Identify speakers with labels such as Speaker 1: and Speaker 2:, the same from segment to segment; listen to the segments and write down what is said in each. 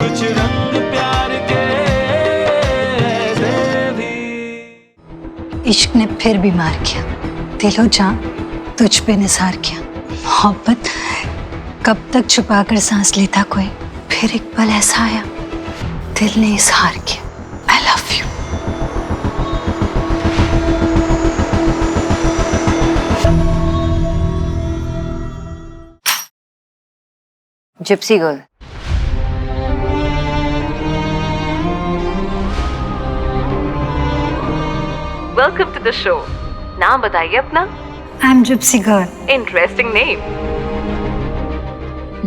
Speaker 1: कुछ रंग प्यार के ऐसे भी।
Speaker 2: इश्क ने फिर भी मार किया, दिलो जान तुझ पे निसार किया। मोहब्बत कब तक छुपाकर सांस लेता कोई, फिर एक पल ऐसा आया दिल ने इजहार किया, I love you.
Speaker 3: Gypsy girl.
Speaker 4: Welcome to the show. नाम बताइए अपना।
Speaker 2: I am gypsy girl.
Speaker 4: Interesting name.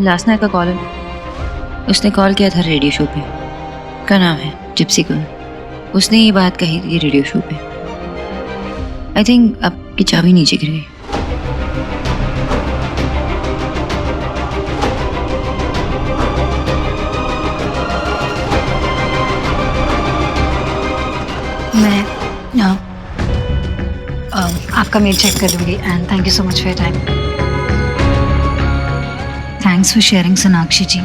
Speaker 3: Last night का कॉलर, उसने कॉल किया था रेडियो शो पे, का नाम है जिप्सी गर्ल। उसने ये बात कही थी रेडियो शो पे। आई थिंक आपकी चाबी नीचे गिर गई।
Speaker 2: मैं आपका मेल चेक कर लूंगी and thank you so much for your time. Thanks for sharing Sonakshi ji.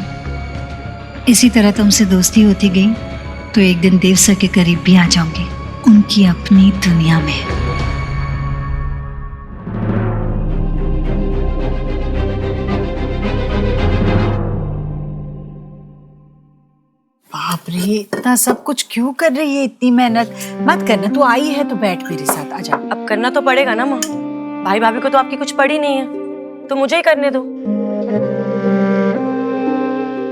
Speaker 2: इसी तरह तुमसे दोस्ती होती गई तो एक दिन देव सर के करीब भी आ जाऊंगी, उनकी अपनी दुनिया में।
Speaker 5: बाप रे, इतना सब कुछ क्यों कर रही है? इतनी मेहनत मत करना, तू आई है तो बैठ मेरे साथ, आजा।
Speaker 6: अब करना तो पड़ेगा ना माँ, भाई भाभी को तो आपकी कुछ पड़ी नहीं है, तो मुझे ही करने दो।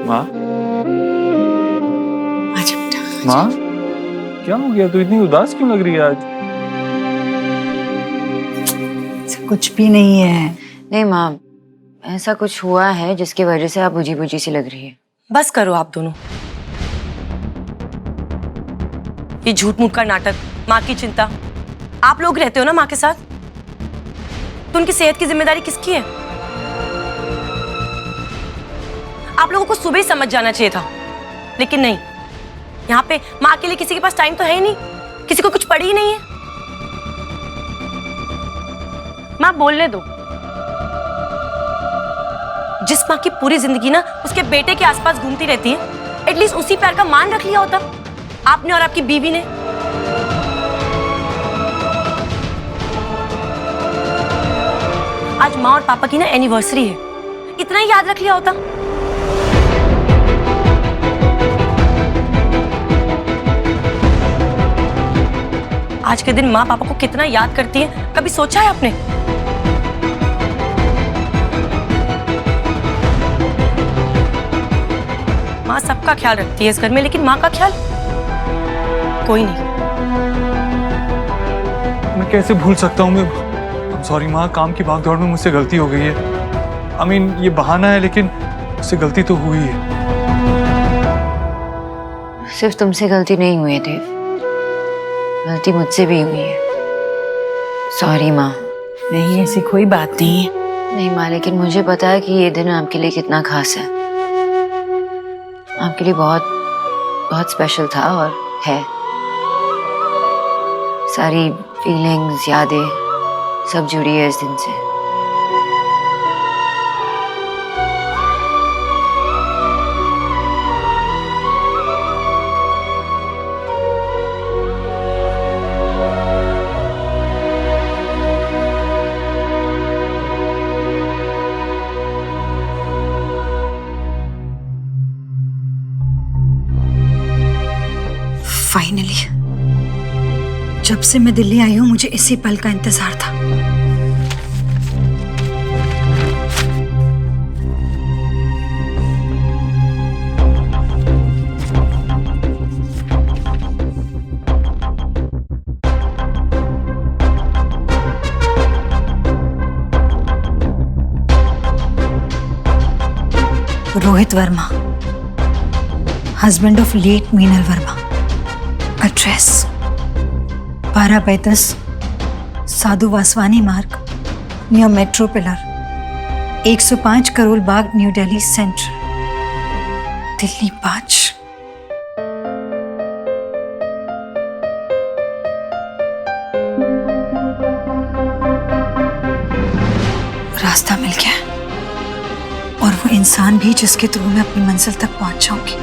Speaker 7: माँ,
Speaker 5: आजा बेटा।
Speaker 7: माँ, क्या हो गया? तू इतनी उदास क्यों लग रही है आज?
Speaker 5: कुछ भी नहीं है।
Speaker 3: नहीं माँ, ऐसा कुछ हुआ है जिसकी वजह से आप बुझी बुझी सी लग रही है।
Speaker 6: बस करो आप दोनों, ये झूठ मूठ का नाटक, माँ की चिंता। आप लोग रहते हो ना माँ के साथ, तो उनकी सेहत की जिम्मेदारी किसकी है? आप लोगों को सुबह ही समझ जाना चाहिए था, लेकिन नहीं। यहाँ पे माँ के लिए किसी के पास टाइम तो है ही नहीं, किसी को कुछ पड़ी ही नहीं है। माँ बोलने दो। जिस माँ की पूरी जिंदगी ना उसके बेटे के आसपास घूमती रहती है, एटलीस्ट उसी प्यार का मान रख लिया होता आपने और आपकी बीवी ने। आज माँ और पापा की ना एनिवर्सरी है, इतना ही याद रख लिया होता। आज के दिन माँ पापा को कितना याद करती है, कभी सोचा है आपने? माँ सबका ख्याल रखती है इस घर में, लेकिन माँ का ख्याल कोई नहीं।
Speaker 7: मैं कैसे भूल सकता हूँ? मैं सॉरी माँ, काम की भागदौड़ में मुझसे गलती हो गई है। आई मीन ये बहाना है, लेकिन मुझसे गलती तो हुई है।
Speaker 3: सिर्फ तुमसे गलती नहीं हुई है देव, गलती मुझसे भी हुई है। सॉरी माँ।
Speaker 5: नहीं, ऐसी कोई बात नहीं है।
Speaker 3: नहीं माँ, लेकिन मुझे पता है कि ये दिन आपके लिए कितना खास है, आपके लिए बहुत बहुत स्पेशल था और है। सारी फीलिंग्स, यादें सब जुड़ी है इस दिन से।
Speaker 2: फाइनली, जब से मैं दिल्ली आई हूं मुझे इसी पल का इंतजार था। Rohit Varma, husband of late Meenal Varma. Address 12/10 Sadhu Vaswani Marg, near metro pillar, 105 Karol Bagh, New Delhi central, Delhi 5। रास्ता मिल गया और वो इंसान भी जिसके थ्रू मैं अपनी मंजिल तक पहुंच जाऊंगी।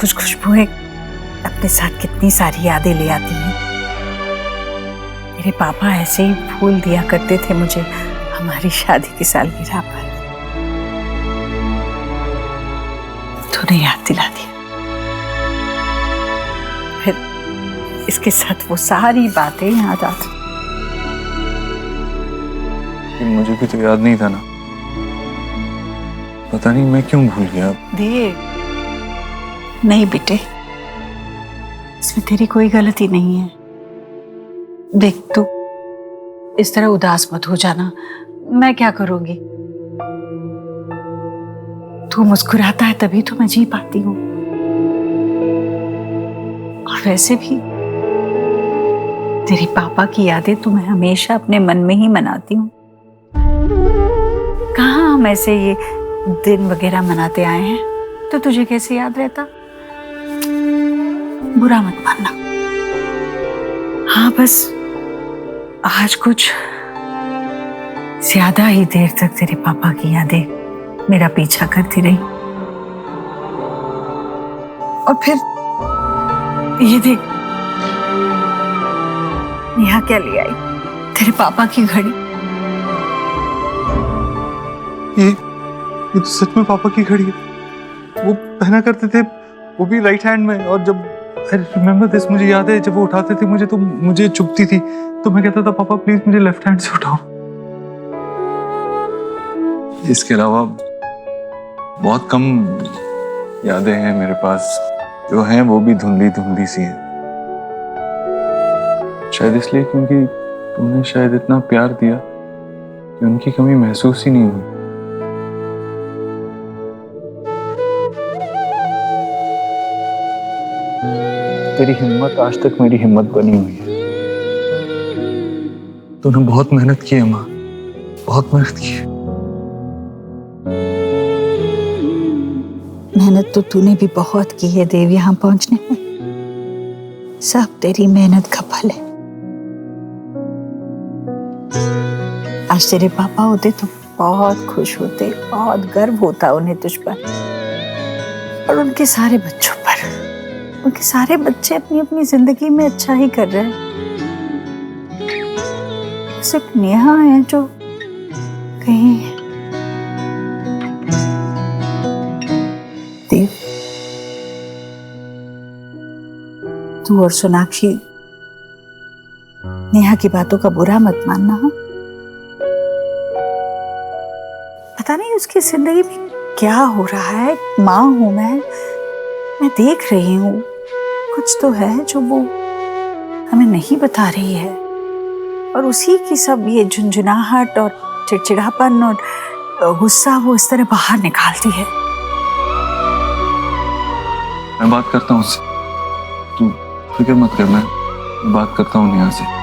Speaker 5: कुछ खुशबुएं अपने साथ कितनी सारी यादें ले आती हैं। मेरे पापा ऐसे ही फूल दिया करते थे मुझे हमारी शादी की सालगिरह पर। तूने याद दिला दिया। फिर इसके साथ वो सारी बातें याद आती।
Speaker 7: मुझे भी तो याद नहीं था ना, पता नहीं मैं क्यों भूल गया।
Speaker 5: देव, नहीं बेटे, इसमें तेरी कोई गलती नहीं है। देख तू इस तरह उदास मत हो जाना, मैं क्या करूंगी? तू मुस्कुराता है तभी तो मैं जी पाती हूँ। और वैसे भी तेरी पापा की यादें तो मैं हमेशा अपने मन में ही मनाती हूँ। कहाँ हम ऐसे ये दिन वगैरह मनाते आए हैं, तो तुझे कैसे याद रहता? बुरा मत मानना। हाँ बस आज कुछ ज्यादा ही देर तक तेरे पापा की यादें मेरा पीछा करती रही। और फिर ये देख, यहाँ क्या ले आई? तेरे पापा की घड़ी।
Speaker 7: ये तो सच में पापा की घड़ी है। वो पहना करते थे, वो भी राइट हैंड में। और जब आई रिमेम्बर दिस, मुझे याद है जब वो उठाते थे मुझे, तो मुझे चुभती थी, तो मैं कहता था पापा प्लीज मुझे लेफ्ट हैंड से उठाओ। इसके अलावा बहुत कम यादें हैं मेरे पास, जो हैं वो भी धुंधली धुंधली सी हैं। शायद इसलिए क्योंकि तुमने शायद इतना प्यार दिया कि उनकी कमी महसूस ही नहीं हुई। तेरी हिम्मत आज तक मेरी हिम्मत बनी हुई है। तूने बहुत मेहनत की है माँ, बहुत मेहनत की है।
Speaker 5: मेहनत तो तूने भी बहुत की है देव यहाँ पहुंचने में। सब तेरी मेहनत का फल है। आज तेरे पापा होते तो बहुत खुश होते, बहुत गर्व होता उन्हें तुझ पर और उनके सारे बच्चों पर। उनके सारे बच्चे अपनी अपनी जिंदगी में अच्छा ही कर रहे हैं। सिर्फ नेहा है जो कहीं देव, तू और सोनाक्षी नेहा की बातों का बुरा मत मानना। हाँ? पता नहीं उसकी जिंदगी में क्या हो रहा है। माँ हूं मैं देख रही हूँ कुछ तो है जो वो हमें नहीं बता रही है, और उसी की सब ये झुंझुनाहट और चिड़चिड़ापन और गुस्सा वो इस तरह बाहर निकालती है।
Speaker 7: मैं बात करता हूँ उससे, तू फिक्र मत कर, मैं बात करता हूँ नेहा से।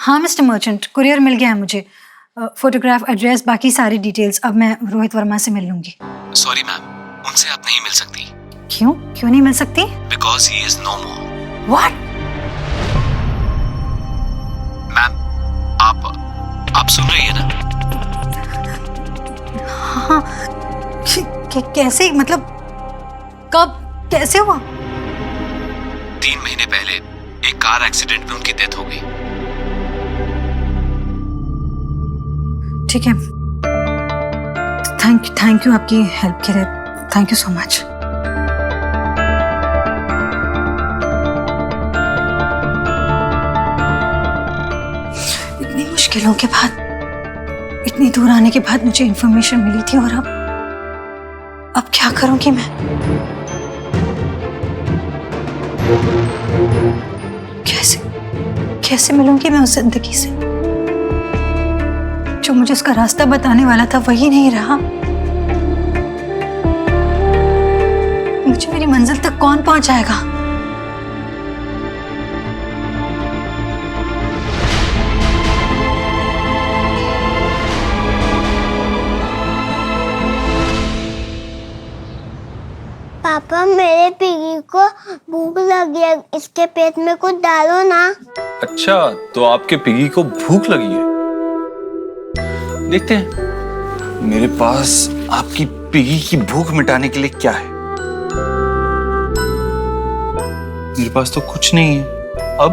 Speaker 2: हाँ मिस्टर मर्चेंट, कुरियर मिल गया है मुझे। फोटोग्राफ, एड्रेस, बाकी सारी डिटेल्स। अब मैं रोहित वर्मा से मिल लूंगी।
Speaker 1: सॉरी मैम, उनसे आप नहीं मिल सकती।
Speaker 2: क्यों नहीं मिल सकती?
Speaker 1: Because he is no more.
Speaker 2: What?
Speaker 1: Ma'am आप सुन रही है ना?
Speaker 2: हाँ, कैसे, मतलब कब, कैसे हुआ?
Speaker 1: 3 महीने पहले एक कार एक्सीडेंट में उनकी डेथ हो गई।
Speaker 2: ठीक है, थैंक यू आपकी हेल्प के लिए। Thank you so much. इतनी मुश्किलों के बाद, इतनी दूर आने के बाद मुझे इंफॉर्मेशन मिली थी, और अब क्या करूंगी मैं? कैसे मिलूंगी मैं उस जिंदगी से? जो मुझे उसका रास्ता बताने वाला था वही नहीं रहा। मुझे मेरी मंजिल तक कौन पहुंचाएगा?
Speaker 8: पापा मेरे पिगी को भूख लगी है, इसके पेट में कुछ डालो ना।
Speaker 7: अच्छा, तो आपके पिगी को भूख लगी है? देखते हैं मेरे पास आपकी पिगी की भूख मिटाने के लिए क्या है। मेरे पास तो कुछ नहीं है अब।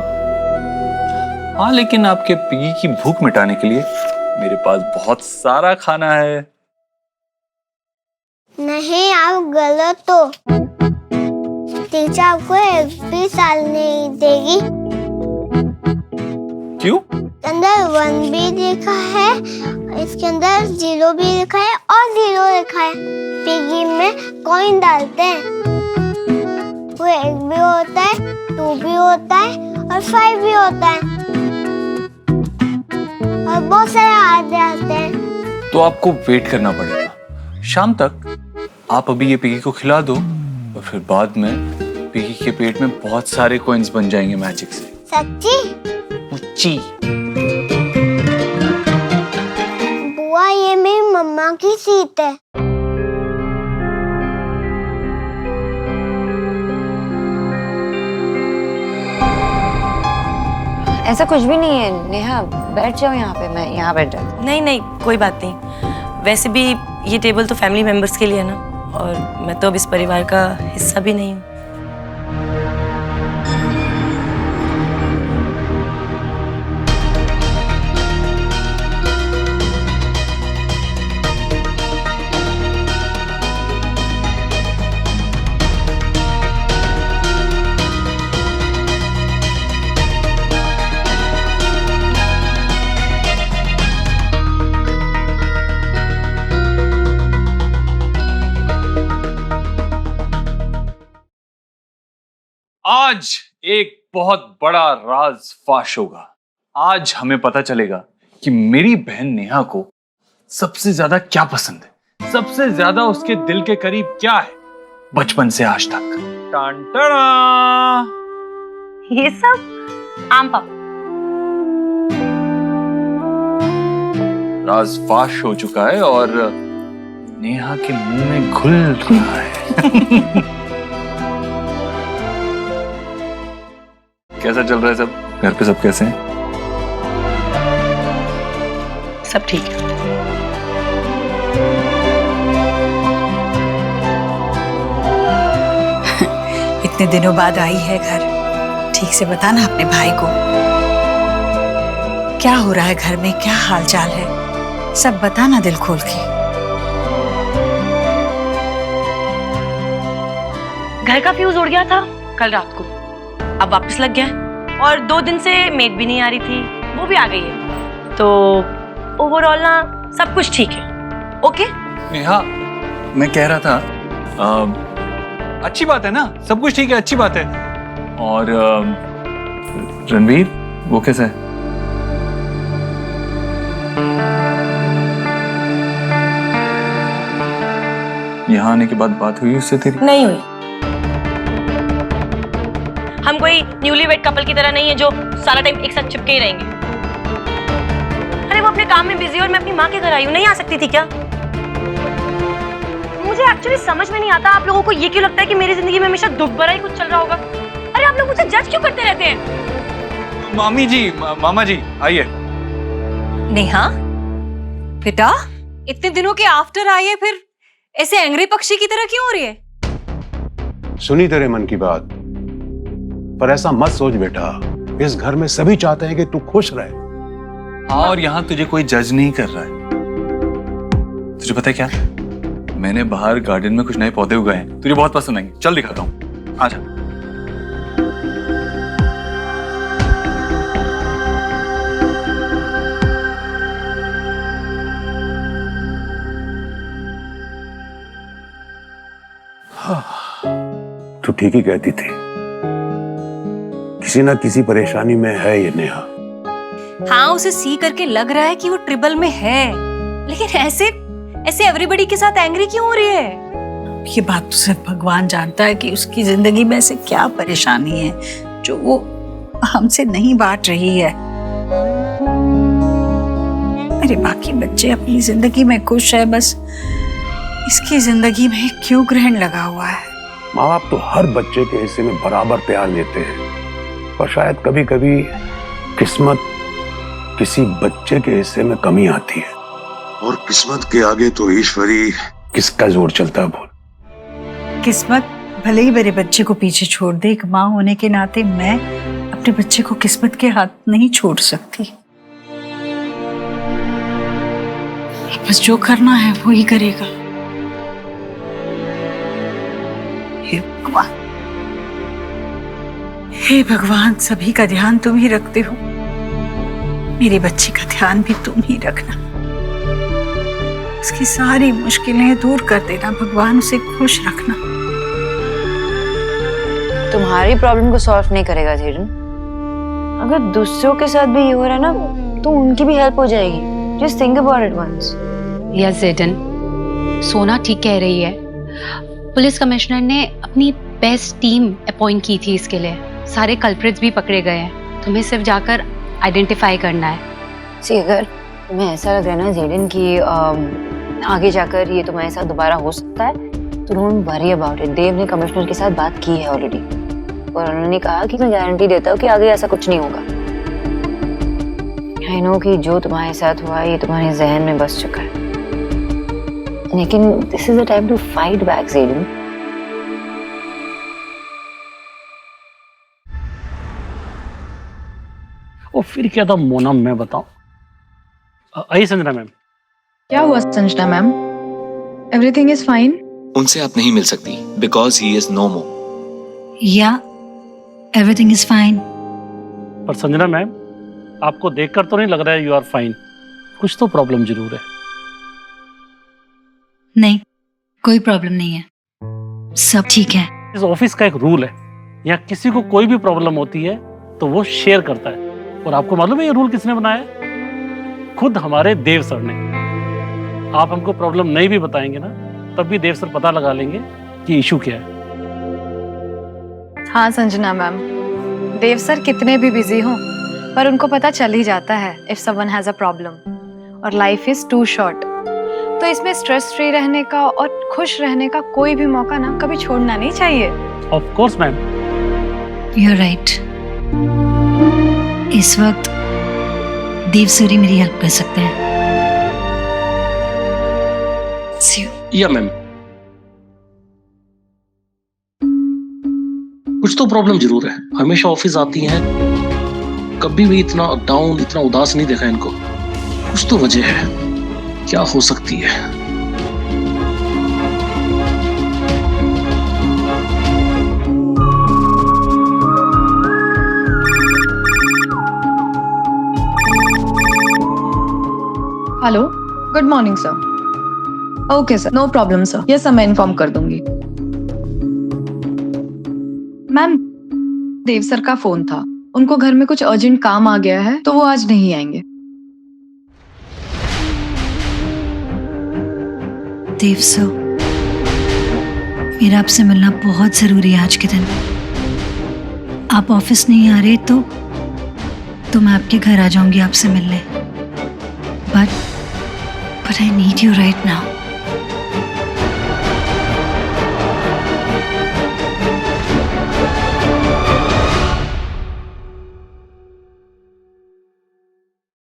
Speaker 7: हाँ, लेकिन आपके पिगी की भूख मिटाने के लिए मेरे पास बहुत सारा खाना है।
Speaker 8: नहीं, आप गलत हो। टीचर आपको एक भी साल नहीं देगी।
Speaker 7: क्यों?
Speaker 8: अंदर 1 भी लिखा है, इसके अंदर 0 भी लिखा है और 0 लिखा है। पिगी में कॉइन डालते हैं, वो 1 भी होता है, 2 भी होता है और 5 भी होता है और बहुत सारे आते आते हैं।
Speaker 7: तो आपको वेट करना पड़ेगा शाम तक। आप अभी ये पिगी को खिला दो और फिर बाद में पिगी के पेट में बहुत सारे कॉइन्स बन जाएंगे मैजिक से।
Speaker 8: सच्ची?
Speaker 7: मुच्ची।
Speaker 8: बुआ, ये मेरी मम्मा की सीट है।
Speaker 3: ऐसा कुछ भी नहीं है नेहा, बैठ जाओ यहाँ पे, मैं यहाँ बैठ जाती हूँ।
Speaker 6: नहीं नहीं, कोई बात नहीं। वैसे भी ये टेबल तो फैमिली मेंबर्स के लिए है ना, और मैं तो अब इस परिवार का हिस्सा भी नहीं हूँ।
Speaker 7: आज एक बहुत बड़ा राज फाश होगा। आज हमें पता चलेगा कि मेरी बहन नेहा को सबसे ज्यादा क्या पसंद है, सबसे ज्यादा उसके दिल के करीब क्या है, बचपन से आज तक। टान टाना!
Speaker 6: ये सब आम पाप।
Speaker 7: राज फाश हो चुका है और नेहा के मुंह में घुल रहा है। कैसा चल रहा है सब? घर पे सब कैसे हैं?
Speaker 6: सब ठीक है।
Speaker 5: इतने दिनों बाद आई है घर, ठीक से बताना अपने भाई को क्या हो रहा है घर में, क्या हालचाल है, सब बताना दिल खोल के।
Speaker 6: घर का फ्यूज उड़ गया था कल रात को, अब वापस लग गया है, और 2 दिन से मेड भी नहीं आ रही थी, वो भी आ गई है। तो ओवरऑल ना सब कुछ ठीक है। ओके
Speaker 7: नेहा, मैं कह रहा था अच्छी बात है ना, सब कुछ ठीक है, अच्छी बात है। और रणवीर, वो कैसा है? यहाँ आने के बाद बात हुई उससे तेरी?
Speaker 6: नहीं हुई। हम कोई न्यूली वेड कपल की तरह नहीं है जो सारा टाइम एक साथ चिपके ही रहेंगे। अरे वो अपने काम में बिजी और मैं अपनी माँ के घर आई हूँ, नहीं आ सकती थी क्या? मुझे एक्चुअली समझ में नहीं आता आप लोगों को ये क्यों लगता है कि मेरी जिंदगी में हमेशा दुख भरा ही कुछ चल रहा होगा। अरे आप लोग मुझे जज क्यों करते रहते हैं?
Speaker 7: मामी जी, मामा जी आइए।
Speaker 9: नेहा बेटा, इतने दिनों के आफ्टर आई है, फिर ऐसे एंग्री पक्षी की तरह क्यों हो रही है?
Speaker 10: सुनी तेरे मन की बात, पर ऐसा मत सोच बेटा, इस घर में सभी चाहते हैं कि तू खुश रहे।
Speaker 7: हाँ, और यहाँ तुझे कोई जज नहीं कर रहा है। तुझे पता है क्या, मैंने बाहर गार्डन में कुछ नए पौधे उगाए हैं, तुझे बहुत पसंद आएंगे। चल दिखाता हूँ, आजा।
Speaker 10: तू ठीक ही कहती थी, किसी ना किसी परेशानी में है ये नेहा।
Speaker 9: हाँ, उसे सी करके लग रहा है कि वो ट्रिबल में है, लेकिन ऐसे ऐसे एवरीबॉडी के साथ एंग्री क्यों हो रही है?
Speaker 5: ये बात तो सिर्फ भगवान जानता है कि उसकी जिंदगी में ऐसे क्या परेशानी है जो वो हमसे नहीं बांट रही है। मेरे बाकी बच्चे अपनी जिंदगी में खुश है, बस इसकी जिंदगी में क्यों ग्रहण लगा हुआ है।
Speaker 10: माँ बाप तो हर बच्चे के हिस्से में बराबर प्यार देते हैं, पर शायद कभी कभी किस्मत किसी बच्चे के हिस्से में कमी आती है।
Speaker 11: और किस्मत के आगे तो ईश्वरी।
Speaker 10: किसका जोर चलता है बोल?
Speaker 5: किस्मत भले ही मेरे बच्चे को पीछे छोड़ दे, एक माँ होने के नाते मैं अपने बच्चे को किस्मत के हाथ नहीं छोड़ सकती। बस जो करना है वो ही करेगा। हे भगवान, हे भगवान, सभी का ध्यान तुम ही रखते हो, मेरे बच्चे का ध्यान भी तुम ही रखना। उसकी सारी मुश्किलें दूर कर देना भगवान, उसे खुश रखना।
Speaker 3: तुम्हारी प्रॉब्लम को सॉल्व नहीं करेगा धीरन। अगर दूसरों के साथ भी ये हो रहा है ना, तो उनकी भी हेल्प हो जाएगी। Just think about it once.
Speaker 12: Yes Jayden, सोना ठीक कह रही है। पुलिस कमिश्नर ने अपनी बेस्ट टीम अपॉइंट की थी इसके लिए। सारे कल्प्रिट्स भी पकड़े गए हैं, तुम्हें सिर्फ जाकर आइडेंटिफाई करना है।
Speaker 3: सी अगर तुम्हें ऐसा लग रहा है ना जेडन कि आगे जाकर ये तुम्हारे साथ दोबारा हो सकता है, तो डोंट वरी अबाउट इट। देव ने कमिश्नर के साथ बात की है ऑलरेडी, और उन्होंने कहा कि मैं गारंटी देता हूँ कि आगे ऐसा कुछ नहीं होगा। आई नो कि जो तुम्हारे साथ हुआ ये तुम्हारे जहन में बस चुका है, लेकिन this is the time to fight back Jayden.
Speaker 13: और फिर क्या था मोना, मैं बताऊं? आई संजना मैम।
Speaker 14: क्या हुआ Sanjana ma'am? Everything is fine?
Speaker 1: उनसे आप नहीं मिल सकती because he is no more.
Speaker 2: या एवरीथिंग इज फाइन।
Speaker 13: पर संजना मैम, आपको देखकर तो नहीं लग रहा है यू आर फाइन। कुछ तो प्रॉब्लम जरूर है।
Speaker 2: नहीं, कोई प्रॉब्लम नहीं है, सब ठीक है।
Speaker 13: इस ऑफिस का एक रूल है, यहाँ किसी को कोई भी प्रॉब्लम होती है तो वो शेयर करता है। और आपको मालूम है ये रूल किसने बनाया है? खुद हमारे देव सर ने। आप हमको प्रॉब्लम नहीं भी बताएंगे ना, तब भी देव सर पता लगा लेंगे कि इशू क्या है।
Speaker 14: हाँ संजना मैम, देव सर कितने भी बिजी हों, पर उनको पता चल ही जाता है if someone has a problem. और लाइफ इज टू शॉर्ट, तो इसमें स्ट्रेस फ्री रहने का और खुश रहने का कोई भी मौका ना कभी छोड़ना नहीं चाहिए।
Speaker 13: Of course ma'am.
Speaker 2: You are right. इस वक्त देव सर ही मेरी हेल्प कर सकते हैं।
Speaker 13: या मैम, कुछ तो प्रॉब्लम जरूर है। हमेशा ऑफिस आती हैं, कभी भी इतना डाउन, इतना उदास नहीं देखा इनको। कुछ तो वजह है, क्या हो सकती है?
Speaker 14: Hello, good morning sir. Okay sir, no problem sir. Yes sir, मैं इन्फॉर्म कर दूंगी। मैम, देव सर का फोन था, उनको घर में कुछ अर्जेंट काम आ गया है तो वो आज नहीं आएंगे।
Speaker 2: देव सर, मेरा आपसे मिलना बहुत जरूरी है आज के दिन। आप ऑफिस नहीं आ रहे तो मैं आपके घर आ जाऊंगी आपसे मिलने। But I need you right now.